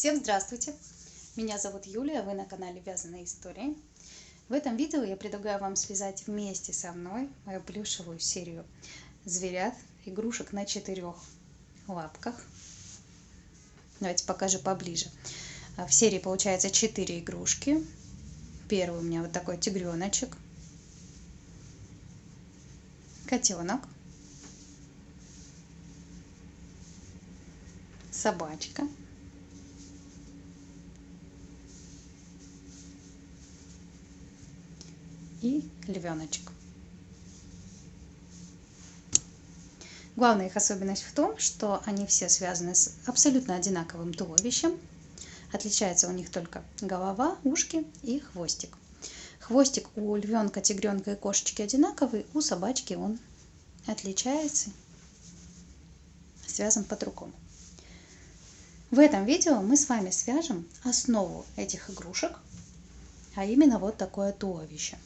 Всем здравствуйте! Меня зовут Юлия, вы на канале Вязаные истории. В этом видео я предлагаю вам связать вместе со мной мою плюшевую серию зверят, игрушек на 4 лапках. Давайте покажу поближе. В серии получается 4 игрушки. Первый у меня вот такой тигреночек, котенок, собачка, и львеночек. Главная их особенность в том, что они все связаны с абсолютно одинаковым туловищем. Отличается у них только голова, ушки и хвостик. Хвостик у львенка, тигренка и кошечки одинаковый, у собачки он отличается, связан по-другому. В этом видео мы с вами свяжем основу этих игрушек, а именно вот такое туловище.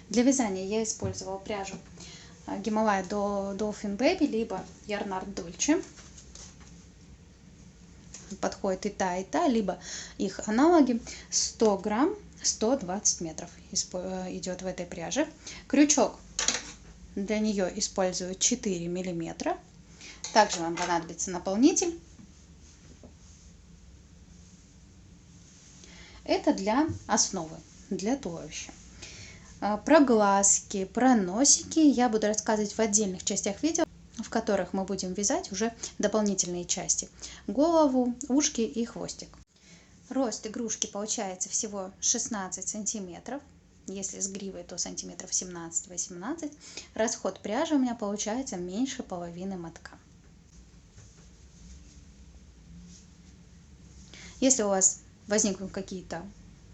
Для вязания я использовала пряжу Гималая Dolphin Baby, либо Yarnart Dolce. Подходит и та, либо их аналоги. 100 грамм, 120 метров идет в этой пряже. Крючок для нее использую 4 миллиметра. Также вам понадобится наполнитель. Это для основы, для туловища. Про глазки, про носики я буду рассказывать в отдельных частях видео, в которых мы будем вязать уже дополнительные части. Голову, ушки и хвостик. Рост игрушки получается всего 16 сантиметров. Если с гривой, то сантиметров 17-18. Расход пряжи у меня получается меньше половины мотка. Если у вас возникнут какие-то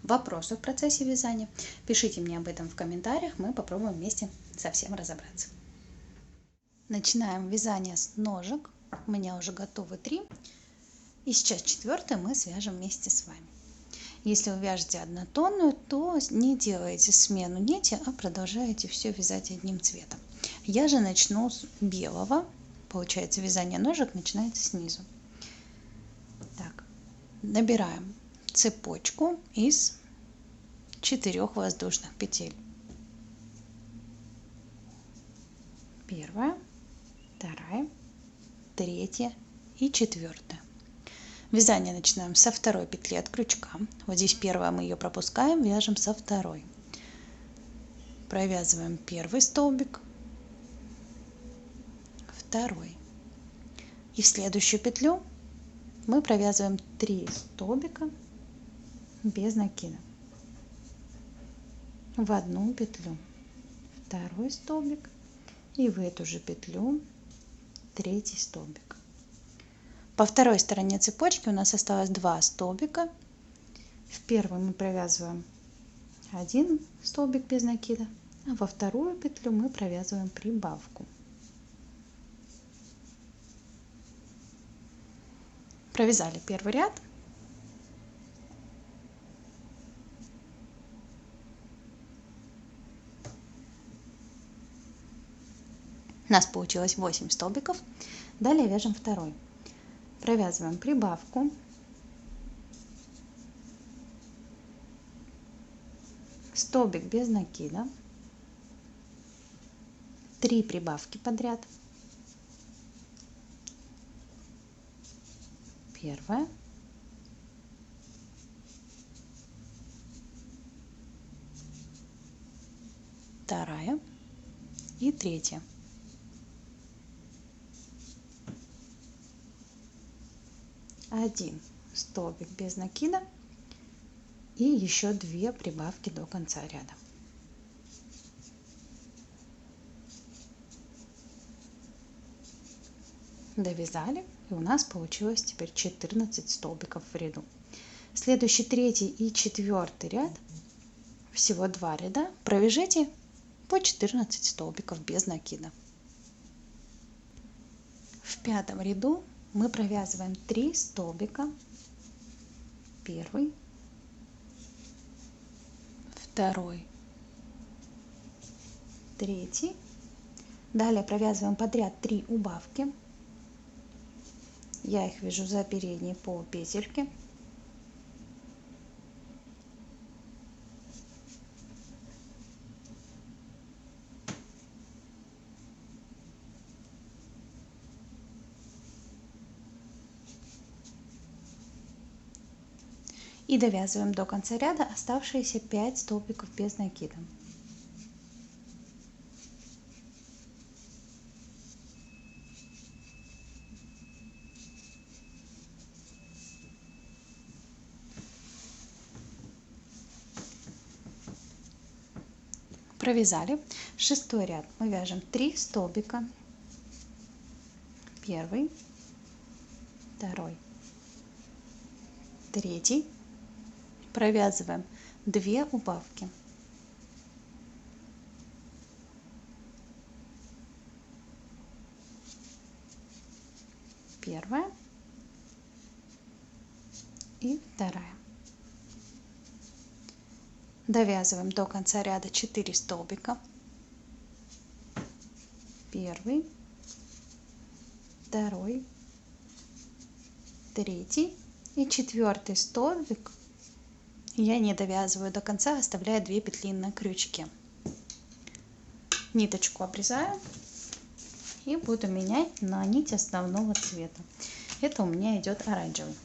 вопросы в процессе вязания, пишите мне об этом в комментариях, мы попробуем вместе совсем разобраться. Начинаем вязание с ножек. У меня уже готовы 3. И сейчас 4 мы свяжем вместе с вами. Если вы вяжете однотонную, то не делайте смену нити, а продолжаете все вязать одним цветом. Я же начну с белого. Получается, вязание ножек начинается снизу. Так, набираем цепочку из 4 воздушных петель. Первая, вторая, третья и 4. Вязание начинаем со 2 петли от крючка. Вот здесь первая, мы ее пропускаем, вяжем со 2. Провязываем первый столбик, второй. И в следующую петлю мы провязываем 3 столбика без накида. В одну петлю второй столбик и в эту же петлю 3 столбик. По второй стороне цепочки у нас осталось 2 столбика. В первый мы провязываем 1 столбик без накида, а во вторую петлю мы провязываем прибавку. Провязали первый ряд. У нас получилось 8 столбиков. Далее вяжем второй. Провязываем прибавку. Столбик без накида. 3 прибавки подряд. Первая. Вторая и 3. Один столбик без накида и еще 2 прибавки до конца ряда. Довязали, и у нас получилось теперь 14 столбиков в ряду. Следующий 3 и 4 ряд, всего 2 ряда, провяжите по 14 столбиков без накида. В 5 ряду мы провязываем 3 столбика. Первый, второй, третий, Далее провязываем подряд 3 убавки. Я их вяжу за передней по петельке. И довязываем до конца ряда оставшиеся 5 столбиков без накида. Провязали. Шестой ряд мы вяжем 3 столбика. Первый, второй, третий. Провязываем 2 убавки. Первая и вторая. Довязываем до конца ряда 4 столбика. Первый, второй, третий и четвертый столбик я не довязываю до конца, оставляя 2 петли на крючке. Ниточку обрезаю и буду менять на нить основного цвета. Это у меня идет оранжевый.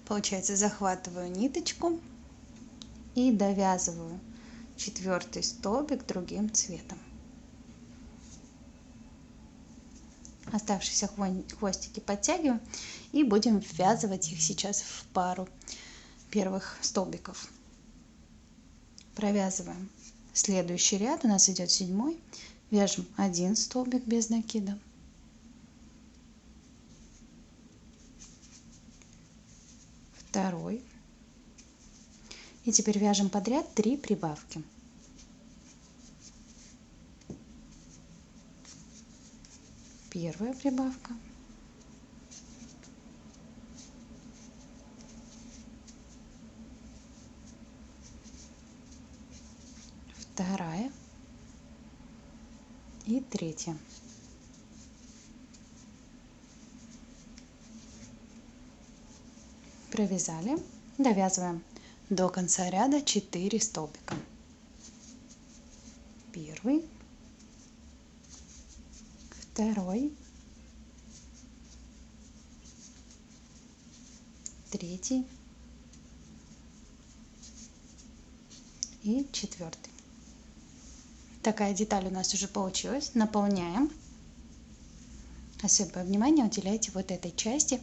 Получается, захватываю ниточку и довязываю 4 столбик другим цветом. Оставшиеся хвостики подтягиваем и будем ввязывать их сейчас в пару первых столбиков. Провязываем следующий ряд, у нас идет 7-й, вяжем 1 столбик без накида, второй, и теперь вяжем подряд 3 прибавки. Первая прибавка, вторая и третья. Провязали, довязываем до конца ряда 4 столбика. Первый, второй, третий и четвертый. Такая деталь у нас уже получилась. Наполняем. Особое внимание уделяйте вот этой части,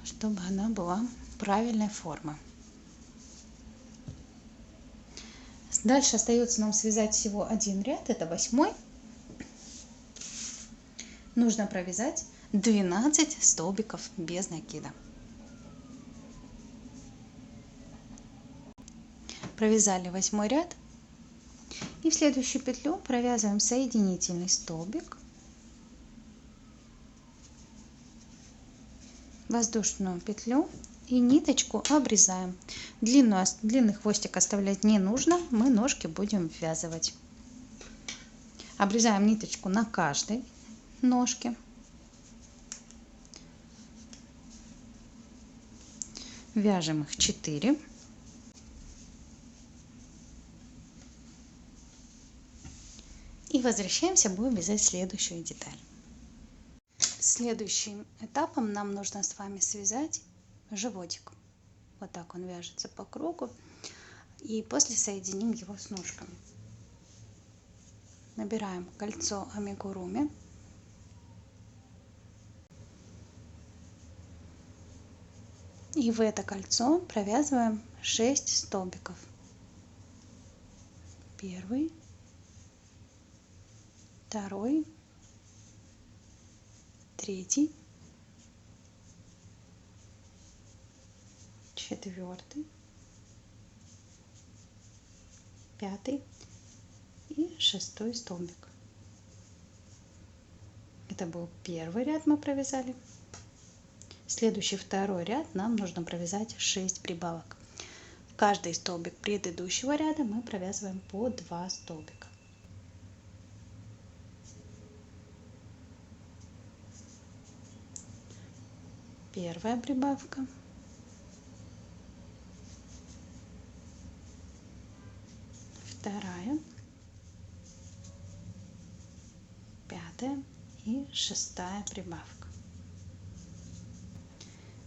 чтобы она была правильной формы. Дальше остается нам связать всего 1 ряд, это 8-й. Нужно провязать 12 столбиков без накида. Провязали 8-й ряд и в следующую петлю провязываем соединительный столбик, воздушную петлю и ниточку обрезаем. Длинный хвостик оставлять не нужно, мы ножки будем ввязывать. Обрезаем ниточку на каждой ножке. Вяжем их 4. И возвращаемся, будем вязать следующую деталь. Следующим этапом нам нужно с вами связать животик. Вот так он вяжется по кругу. И после соединим его с ножками. Набираем кольцо амигуруми. И в это кольцо провязываем 6 столбиков. Первый, второй, третий, четвертый, пятый и 6-й столбик. Это был первый ряд, мы провязали. следующий второй ряд нам нужно провязать 6 прибавок. В каждый столбик предыдущего ряда мы провязываем по 2 столбика. Первая прибавка, вторая, пятая и шестая прибавка.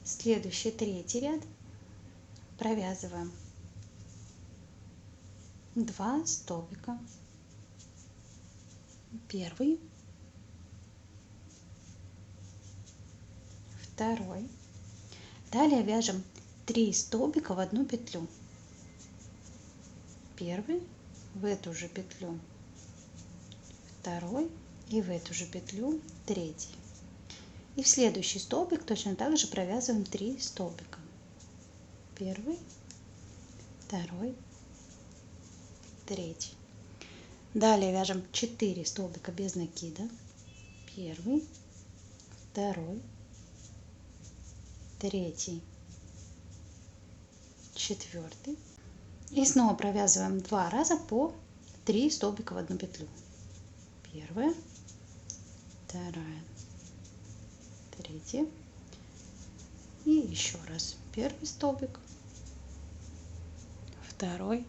Следующий третий ряд провязываем 2 столбика, первый, второй. Далее вяжем 3 столбика в одну петлю. Первый в эту же петлю, второй и в эту же петлю третий. И в следующий столбик точно так же провязываем 3 столбика. Первый, второй, третий. Далее вяжем 4 столбика без накида. Первый, второй, третий, четвертый. И снова провязываем 2 раза по 3 столбика в одну петлю. Первая, вторая, третья. И еще раз. Первый столбик, второй,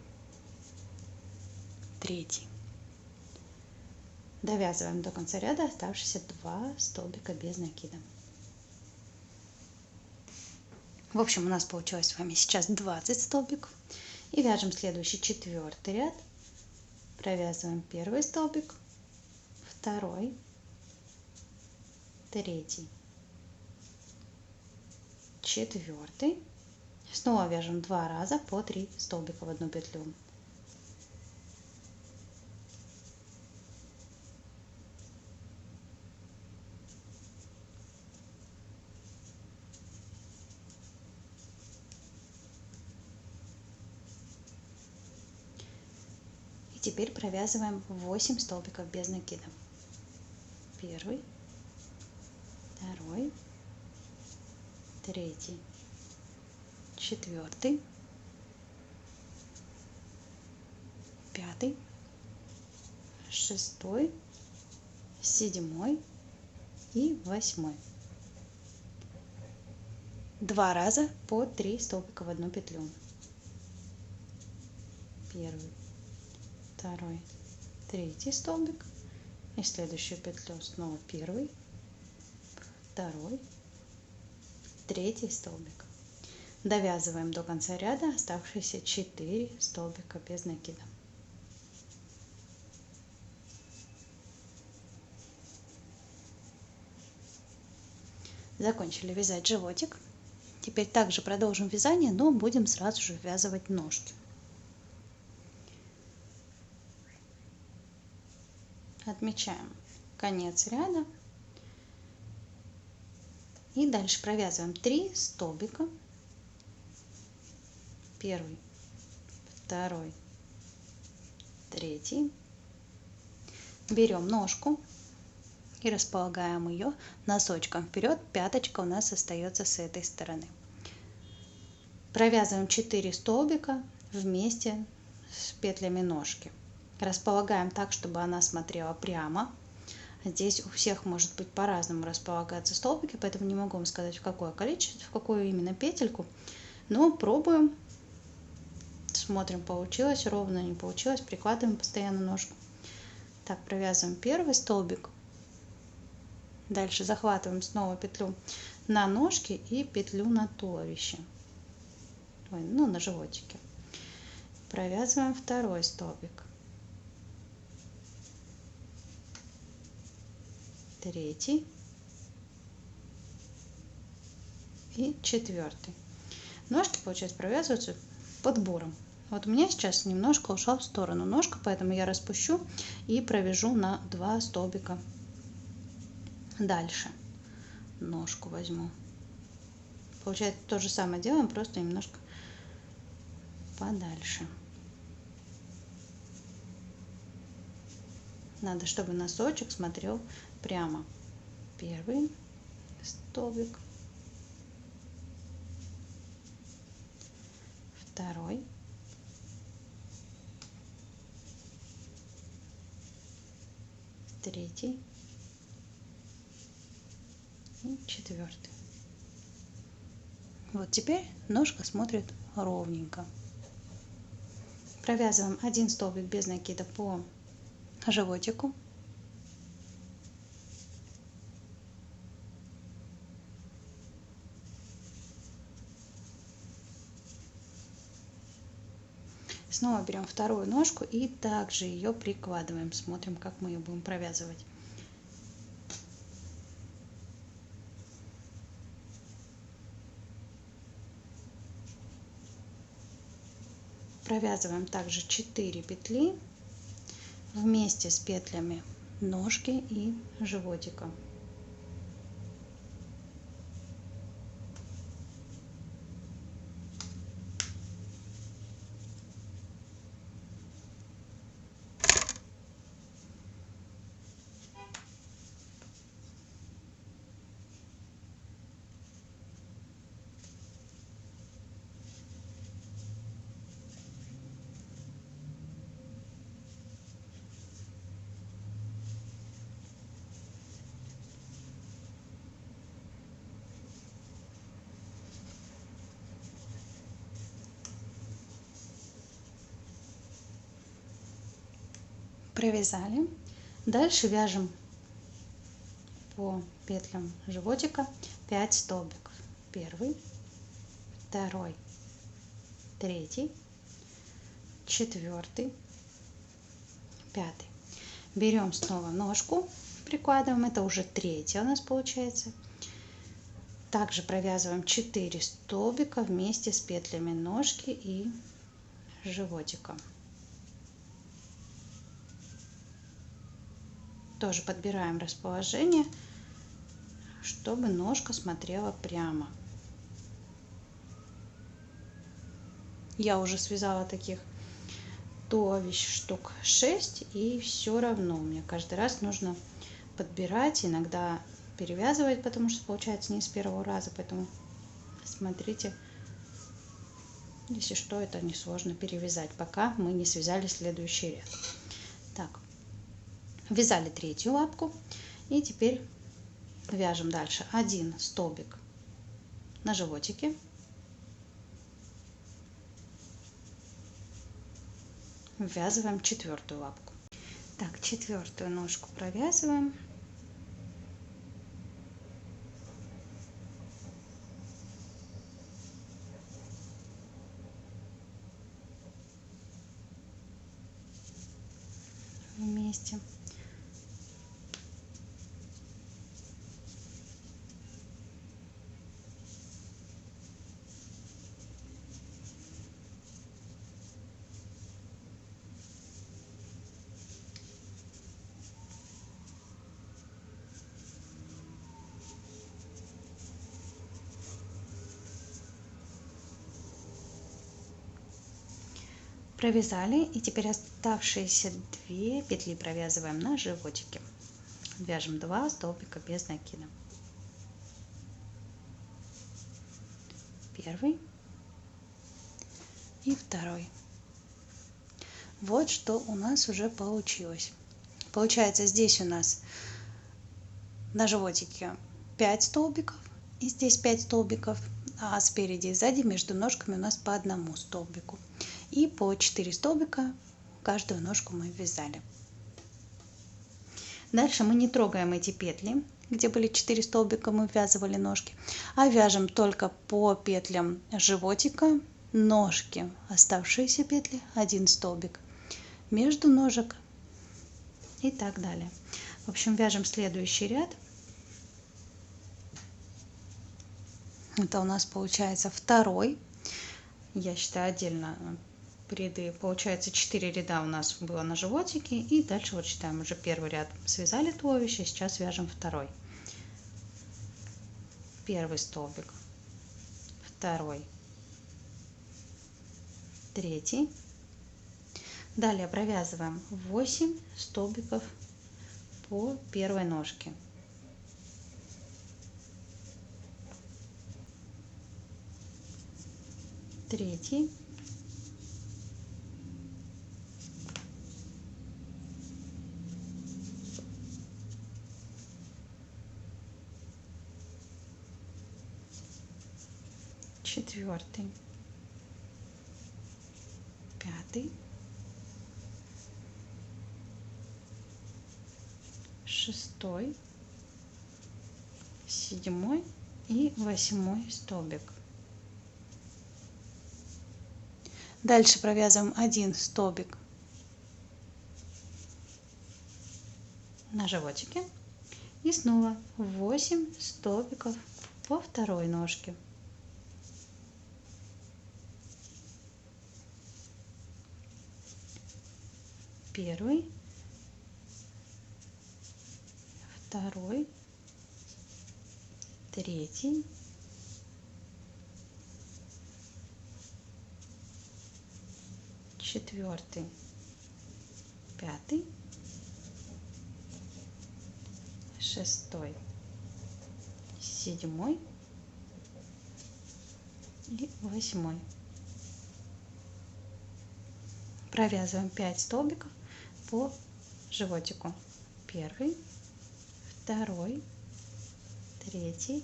третий. Довязываем до конца ряда оставшиеся 2 столбика без накида. В общем, у нас получилось с вами сейчас 20 столбиков. И вяжем следующий 4-й ряд. Провязываем первый столбик, второй, третий, четвертый. Снова вяжем 2 раза по 3 столбика в одну петлю. И теперь провязываем 8 столбиков без накида. Первый, второй, третий, четвертый, пятый, шестой, седьмой и восьмой. 2 раза по 3 столбика в одну петлю. Первый, второй, третий столбик. И в следующую петлю снова первый, второй, третий столбик. Довязываем до конца ряда оставшиеся 4 столбика без накида. Закончили вязать животик. Теперь также продолжим вязание, но будем сразу же ввязывать ножки. Отмечаем конец ряда и дальше провязываем 3 столбика. Первый, второй, третий. Берем ножку и располагаем ее носочком вперед. Пяточка у нас остается с этой стороны. Провязываем 4 столбика вместе с петлями ножки. Располагаем так, чтобы она смотрела прямо. Здесь у всех может быть по-разному располагаться столбики, поэтому не могу вам сказать, в какое количество, в какую именно петельку. Но пробуем, смотрим, получилось ровно, не получилось, прикладываем постоянно ножку. Так, провязываем первый столбик. Дальше захватываем снова петлю на ножке и петлю на туловище. На животике. Провязываем второй столбик. Третий и четвертый. Ножки, получается, провязываются подбором. Вот у меня сейчас немножко ушла в сторону ножка, поэтому я распущу и провяжу на 2 столбика дальше. Ножку возьму. Получается, то же самое делаем, просто немножко подальше. Надо, чтобы носочек смотрел прямо. Первый столбик, второй, третий и четвертый. Вот теперь ножка смотрит ровненько. Провязываем один столбик без накида по животику. Снова берем вторую ножку и также ее прикладываем. Смотрим, как мы ее будем провязывать. Провязываем также 4 петли вместе с петлями ножки и животика. Провязали. Дальше вяжем по петлям животика 5 столбиков. Первый, второй, третий, четвертый, пятый. Берем снова ножку, прикладываем, это уже третья у нас получается. Также провязываем 4 столбика вместе с петлями ножки и животика. Тоже подбираем расположение, чтобы ножка смотрела прямо. Я уже связала таких туловищ штук 6, и все равно мне каждый раз нужно подбирать, иногда перевязывать, потому что получается не с первого раза, поэтому смотрите, если что, это несложно перевязать, пока мы не связали следующий ряд. Так, вязали третью лапку, и теперь вяжем дальше 1 столбик на животике, ввязываем четвертую лапку. Так, четвертую ножку провязываем. Вместе. Провязали, и теперь оставшиеся 2 петли провязываем на животике. Вяжем 2 столбика без накида. Первый и второй. Вот что у нас уже получилось. Получается, здесь у нас на животике 5 столбиков, и здесь 5 столбиков, а спереди и сзади между ножками у нас по 1 столбику. И по 4 столбика каждую ножку мы вязали. Дальше мы не трогаем эти петли, где были 4 столбика, мы ввязывали ножки, а вяжем только по петлям животика, ножки, оставшиеся петли, 1 столбик между ножек и так далее. В общем, вяжем следующий ряд. Это у нас получается второй. Я считаю отдельно ряды. Получается 4 ряда у нас было на животике. И дальше вот считаем, уже первый ряд связали туловище, сейчас вяжем второй. Первый столбик, второй, третий. Далее провязываем 8 столбиков по первой ножке. Третий, 4, 5, 6, 7 и 8 столбик. Дальше провязываем 1 столбик на животике и снова 8 столбиков по второй ножке. Первый, второй, третий, четвертый, пятый, шестой, седьмой и 8. Провязываем 5 столбиков по животику. Первый, второй, третий,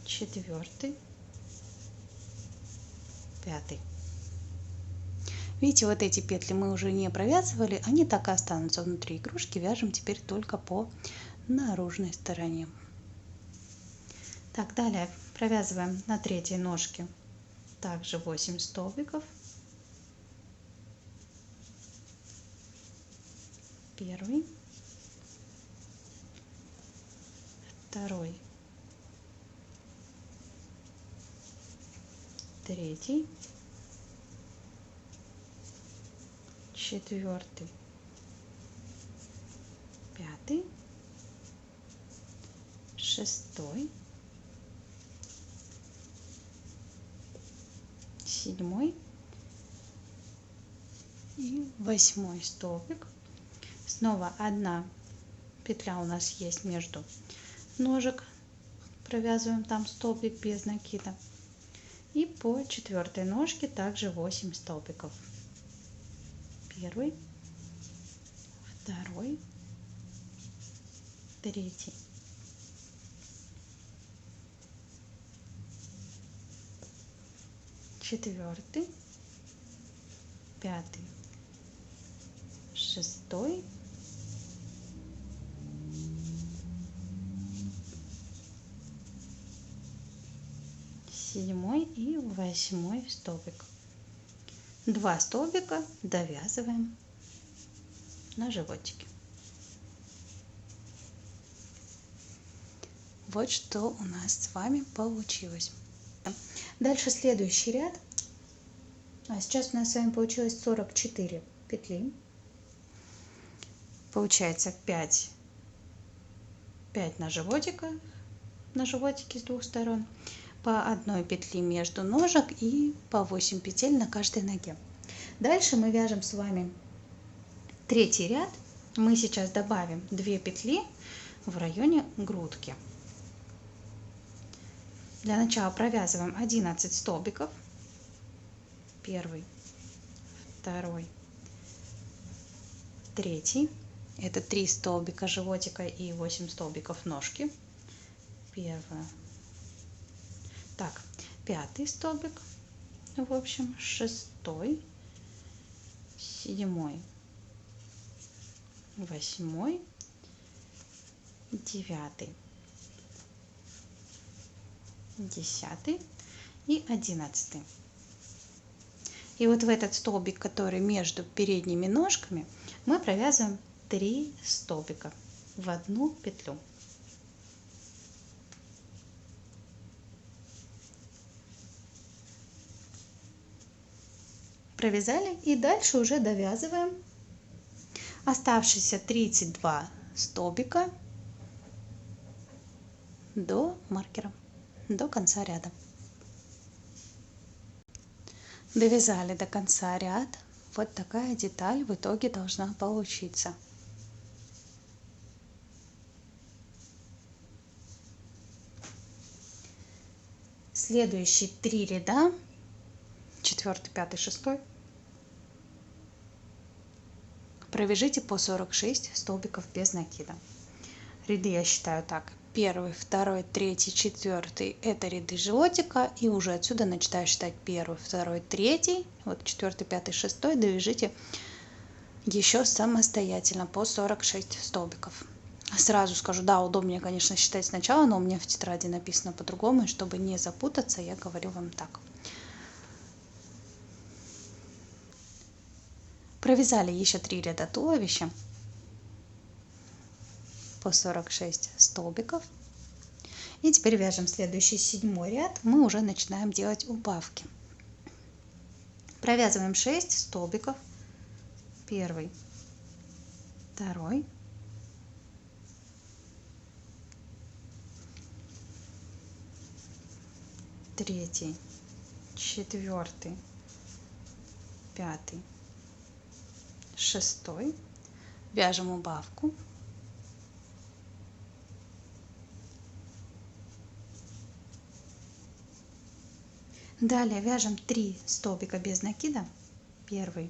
четвертый, пятый. Видите, вот эти петли мы уже не провязывали, они так и останутся внутри игрушки. Вяжем теперь только по наружной стороне. Так, далее провязываем на третьей ножке также 8 столбиков. Первый, второй, третий, четвертый, пятый, шестой, седьмой и 8 столбик. Снова одна петля у нас есть между ножек, провязываем там столбик без накида, и по четвертой ножке также 8 столбиков. Первый, второй, третий, четвертый, пятый, шестой, седьмой и 8 столбик. 2 столбика довязываем на животике. Вот что у нас с вами получилось. Дальше следующий ряд. Сейчас у нас с вами получилось 44 петли. Получается 5 на животике с двух сторон, по одной петли между ножек и по 8 петель на каждой ноге. Дальше мы вяжем с вами третий ряд. Мы сейчас добавим 2 петли в районе грудки. Для начала провязываем 11 столбиков. Первый, второй, третий. Это 3 столбика животика и 8 столбиков ножки. Первое. Так, 5 столбик, в общем, 6, 7, 8, 9, 10 и 11. И вот в этот столбик, который между передними ножками, мы провязываем 3 столбика в одну петлю. Провязали и дальше уже довязываем оставшиеся 32 столбика до маркера, до конца ряда. Довязали до конца ряд. Вот такая деталь в итоге должна получиться. Следующие 3 ряда, 4, 5, 6, провяжите по 46 столбиков без накида. Ряды я считаю так: Первый, второй, третий, четвертый — это ряды животика, и уже отсюда начиная считать первый, второй, третий, вот четвертый, пятый, шестой, довяжите еще самостоятельно по 46 столбиков. Сразу скажу, да, удобнее, конечно, считать сначала, но у меня в тетради написано по-другому, и чтобы не запутаться, я говорю вам так. Провязали еще 3 ряда туловища по 46 столбиков. И теперь вяжем следующий 7 ряд. Мы уже начинаем делать убавки. Провязываем 6 столбиков. Первый, второй, третий, четвертый, пятый, шестой. Вяжем убавку. Далее вяжем 3 столбика без накида. Первый,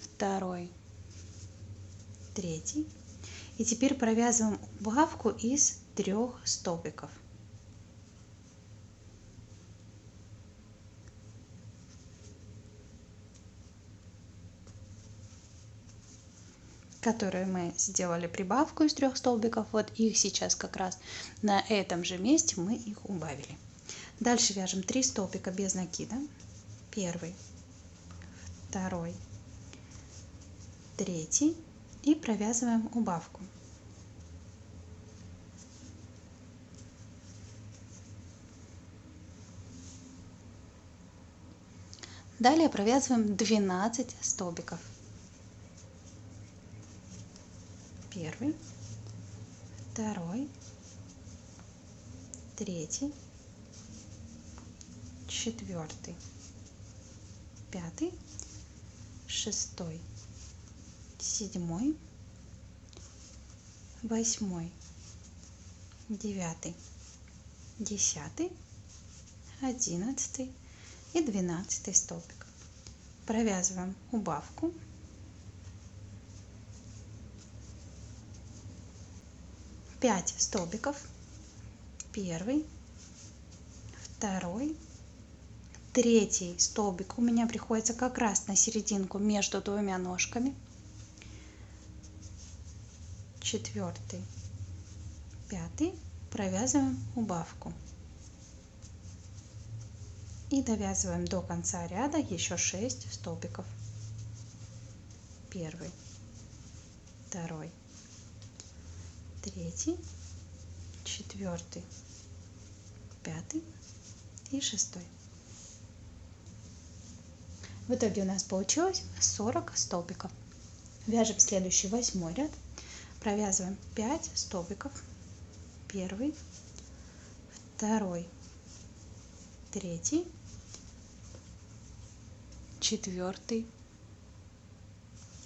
второй, третий. И теперь провязываем убавку из 3 столбиков. Которые мы сделали прибавку из 3 столбиков. Вот их сейчас как раз на этом же месте мы их убавили. Дальше вяжем 3 столбика без накида. Первый, второй, третий. И провязываем убавку. Далее провязываем 12 столбиков. Первый, второй, третий, четвертый, пятый, шестой, седьмой, восьмой, девятый, десятый, 11 и 12 столбик. Провязываем убавку. Пять столбиков. Первый, второй, третий столбик у меня приходится как раз на серединку между двумя ножками. Четвертый, пятый. Провязываем убавку. И довязываем до конца ряда еще 6 столбиков. Первый, второй, третий, четвертый, пятый и шестой. В итоге у нас получилось 40 столбиков. Вяжем следующий 8 ряд. Провязываем 5 столбиков. Первый, второй, третий, четвертый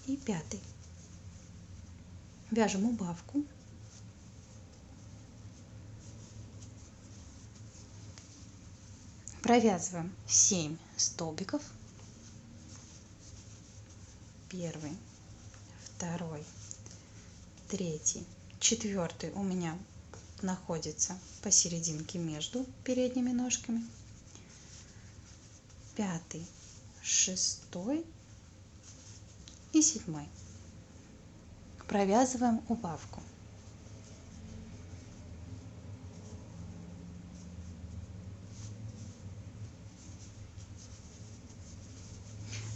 и пятый. Вяжем убавку. Провязываем 7 столбиков. Первый, второй, третий, четвертый у меня находится посерединке между передними ножками. Пятый, шестой и седьмой. Провязываем убавку.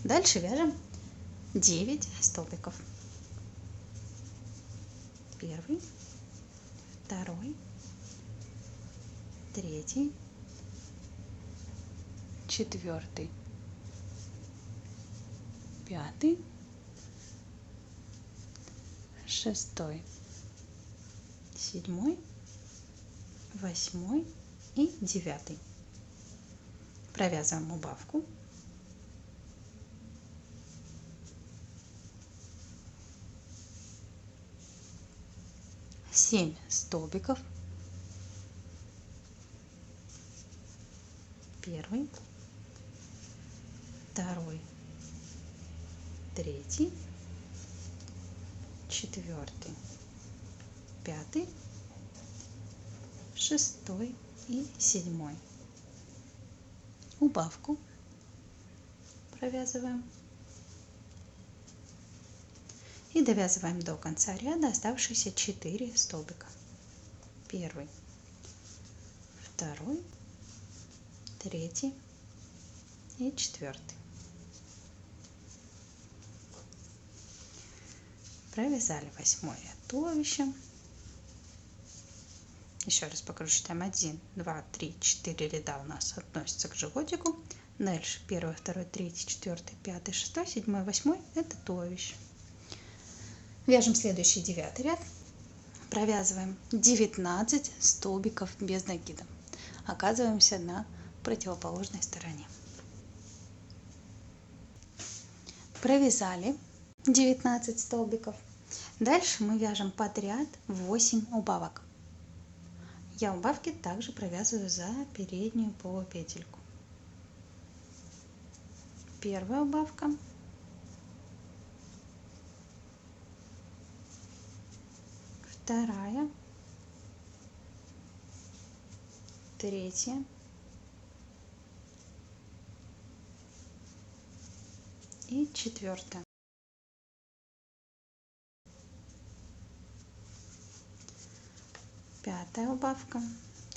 Дальше вяжем 9 столбиков. Первый, второй, третий, четвертый, пятый, шестой, седьмой, восьмой и девятый. Провязываем убавку. Семь столбиков. Первый, второй, третий, четвертый, пятый шестой и седьмой. Убавку провязываем и довязываем до конца ряда оставшиеся 4 столбика. Первый, второй, третий и четвертый. Провязали 8 туловище. Еще раз покажу, считаем 1, 2, 3, 4 ряда у нас относятся к животику. Дальше 1, 2, 3, 4, 5, 6, 7, 8 это туловище. Вяжем следующий 9 ряд. Провязываем 19 столбиков без накида. Оказываемся на противоположной стороне. Провязали 19 столбиков. Дальше мы вяжем подряд 8 убавок. Я убавки также провязываю за переднюю полупетельку. Первая убавка, вторая, третья, и четвертая. Пятая убавка.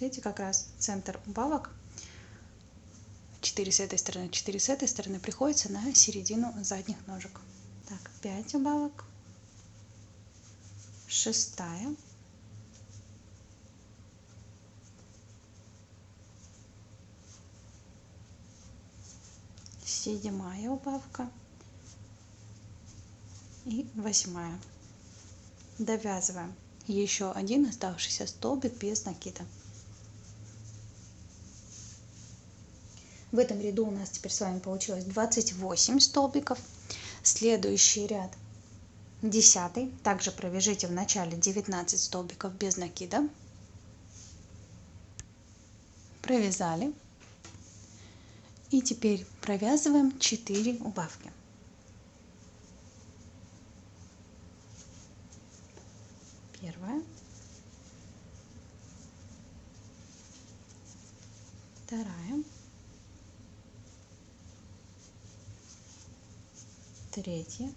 Видите, как раз центр убавок 4 с этой стороны, 4 с этой стороны приходится на середину задних ножек. Так, 5 убавок, шестая, седьмая убавка и 8. Довязываем еще один оставшийся столбик без накида. В этом ряду у нас теперь с вами получилось 28 столбиков. Следующий ряд 10. Также провяжите в начале 19 столбиков без накида. Провязали. И теперь провязываем 4 убавки. Первая, вторая, третья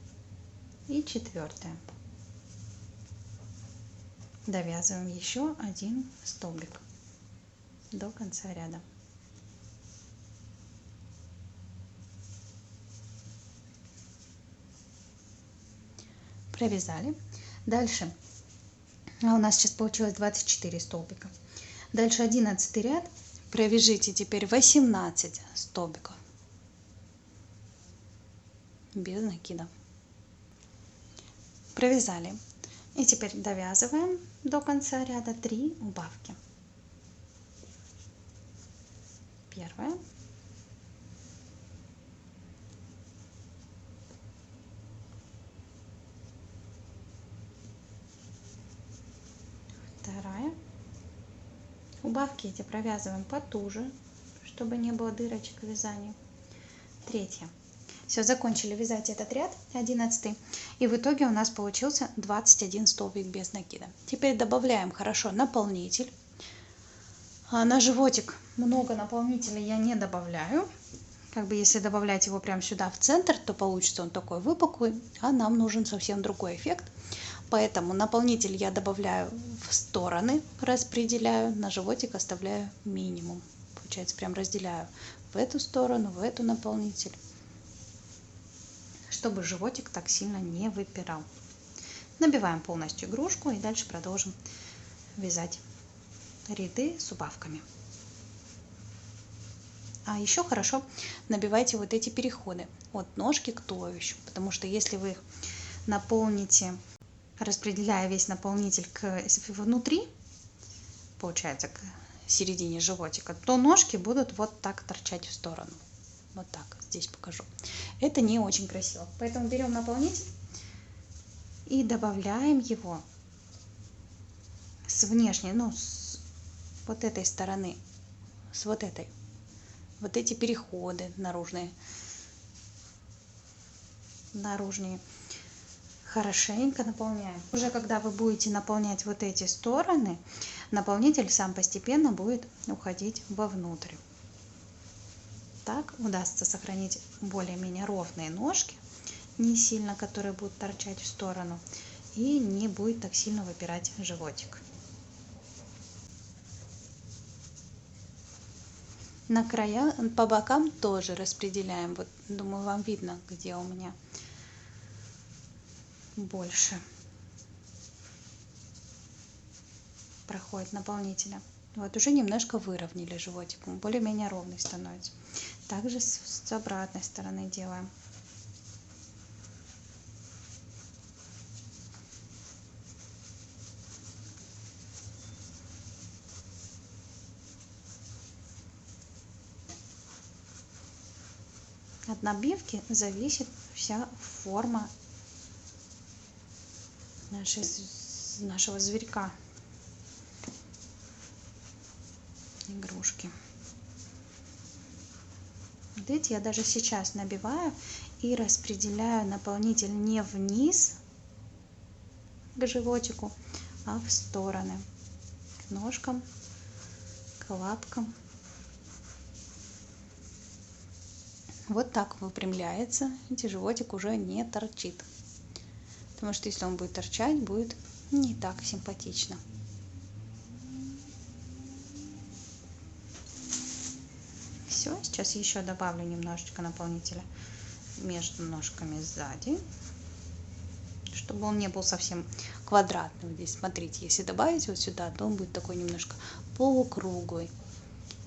и четвертая. Довязываем еще один столбик до конца ряда. Провязали. Дальше у нас сейчас получилось 24 столбика. Дальше 11 ряд. Провяжите теперь 18 столбиков без накида. Провязали. И теперь довязываем до конца ряда 3 убавки. Первая, вторая. Убавки эти провязываем потуже, чтобы не было дырочек в вязании. Третья. Все, закончили вязать этот ряд 11, и в итоге у нас получился 21 столбик без накида. Теперь добавляем хорошо наполнитель. На животик много наполнителя я не добавляю. Если добавлять его прямо сюда в центр, то получится он такой выпуклый, а нам нужен совсем другой эффект. Поэтому наполнитель я добавляю в стороны, распределяю, на животик оставляю минимум. Получается, прям разделяю в эту сторону, в эту наполнитель, чтобы животик так сильно не выпирал. Набиваем полностью игрушку и дальше продолжим вязать ряды с убавками. А еще хорошо набивайте вот эти переходы от ножки к туловищу, потому что если вы их наполните, распределяя весь наполнитель внутри, получается к середине животика, то ножки будут вот так торчать в сторону. Вот так, здесь покажу. Это не очень красиво. Поэтому берем наполнитель и добавляем его с внешней, с вот этой стороны, с вот этой. Вот эти переходы наружные. хорошенько наполняем. Уже когда вы будете наполнять вот эти стороны, наполнитель сам постепенно будет уходить вовнутрь. Так удастся сохранить более-менее ровные ножки, не сильно, которые будут торчать в сторону, и не будет так сильно выпирать животик. На края, по бокам тоже распределяем. Вот, думаю, вам видно, где у меня больше проходит наполнителя. Вот уже немножко выровняли животик, он более-менее ровный становится. Также с обратной стороны делаем. От набивки зависит вся форма нашего зверька, игрушки. Видите, я даже сейчас набиваю и распределяю наполнитель не вниз к животику, а в стороны, к ножкам, к лапкам. Вот так выпрямляется, видите, животик уже не торчит. Потому что если он будет торчать, будет не так симпатично. Все, сейчас еще добавлю немножечко наполнителя между ножками сзади, чтобы он не был совсем квадратным. Здесь, смотрите, если добавить вот сюда, то он будет такой немножко полукруглый.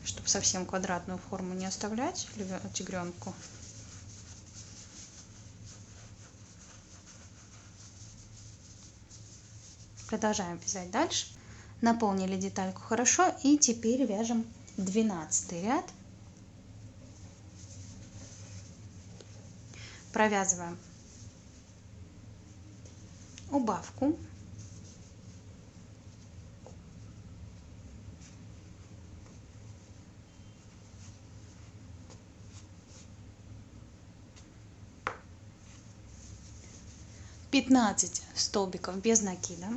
Чтобы совсем квадратную форму не оставлять тигренку. Продолжаем вязать дальше. Наполнили детальку хорошо, и теперь вяжем 12 ряд. Провязываем убавку. Пятнадцать столбиков без накида.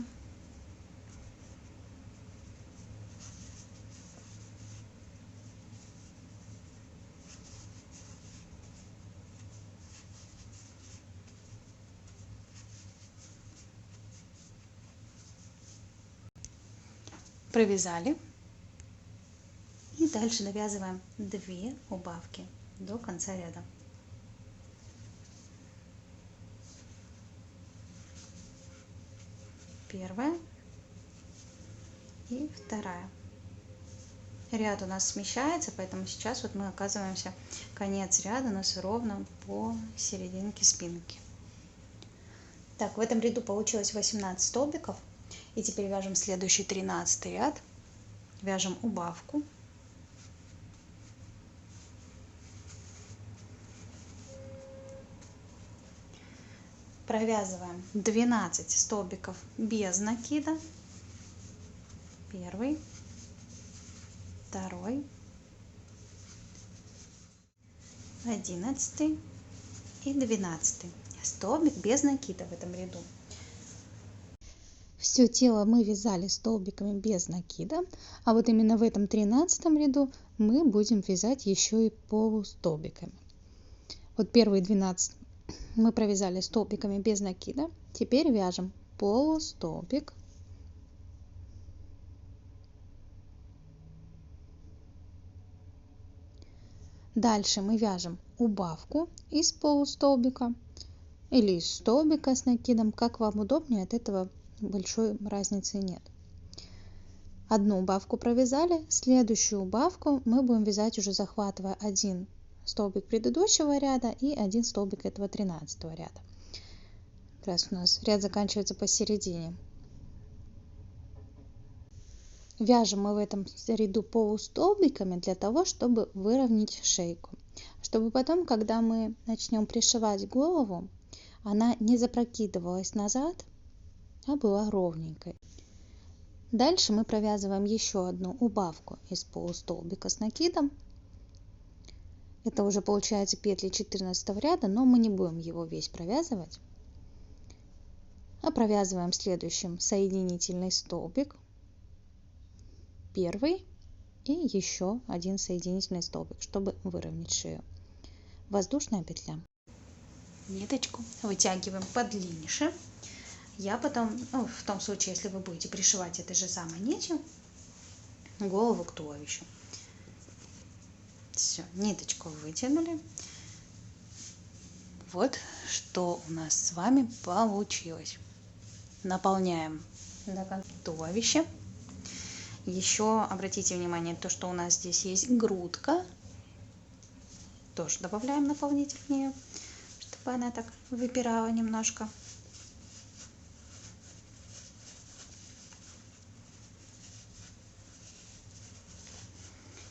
Провязали. И дальше довязываем 2 убавки до конца ряда. Первая и вторая. Ряд у нас смещается, поэтому сейчас вот мы оказываемся, конец ряда у нас ровно по серединке спинки. Так, в этом ряду получилось 18 столбиков. И теперь вяжем следующий 13 ряд. Вяжем убавку. Провязываем 12 столбиков без накида. Первый, второй, 11 и 12 столбик без накида в этом ряду. Все тело мы вязали столбиками без накида, а вот именно в этом 13 ряду мы будем вязать еще и полустолбиками. Вот первые 12 мы провязали столбиками без накида, теперь вяжем полустолбик, дальше мы вяжем убавку из полустолбика или из столбика с накидом, как вам удобнее, от этого большой разницы нет. Одну убавку провязали, следующую убавку мы будем вязать уже захватывая один столбик предыдущего ряда и один столбик этого 13 ряда. Как раз у нас ряд заканчивается посередине. Вяжем мы в этом ряду полустолбиками для того, чтобы выровнять шейку, чтобы потом, когда мы начнем пришивать голову, она не запрокидывалась назад, а была ровненькой. Дальше мы провязываем еще одну убавку из полустолбика с накидом. Это уже получается петли 14 ряда, но мы не будем его весь провязывать. провязываем следующим соединительный столбик, первый и еще один соединительный столбик, чтобы выровнять шею. Воздушная петля. Ниточку вытягиваем подлиннее. Я потом, в том случае, если вы будете пришивать этой же самой нитью голову к туловищу. Все, ниточку вытянули. Вот что у нас с вами получилось. Наполняем до конца туловища. Еще обратите внимание, то, что у нас здесь есть грудка. Тоже добавляем наполнитель в нее, чтобы она так выпирала немножко.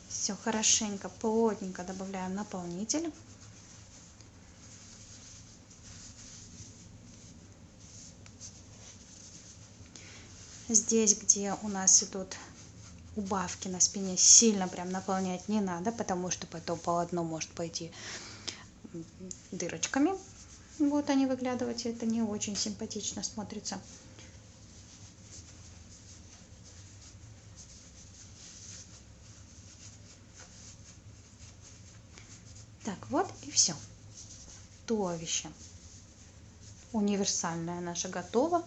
Все хорошенько, плотненько добавляем наполнитель. Здесь, где у нас идут убавки на спине, сильно прям наполнять не надо, потому что потом полотно может пойти дырочками. Вот они выглядывать, это не очень симпатично смотрится. Так, вот и все. Туловище универсальное наше готово.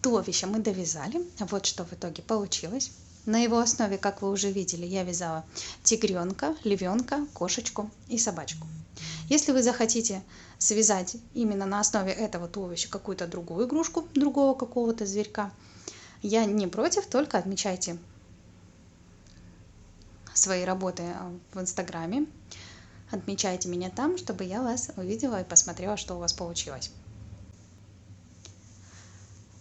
Туловище мы довязали. Вот что в итоге получилось. На его основе, как вы уже видели, я вязала тигренка, львенка, кошечку и собачку. Если вы захотите связать именно на основе этого туловища какую-то другую игрушку, другого какого-то зверька, я не против, только отмечайте свои работы в Инстаграме. Отмечайте меня там, чтобы я вас увидела и посмотрела, что у вас получилось.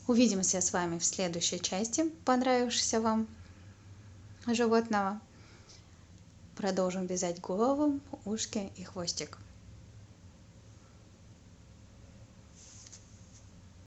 Увидимся с вами в следующей части понравившегося вам животного. Продолжим вязать голову, ушки и хвостик.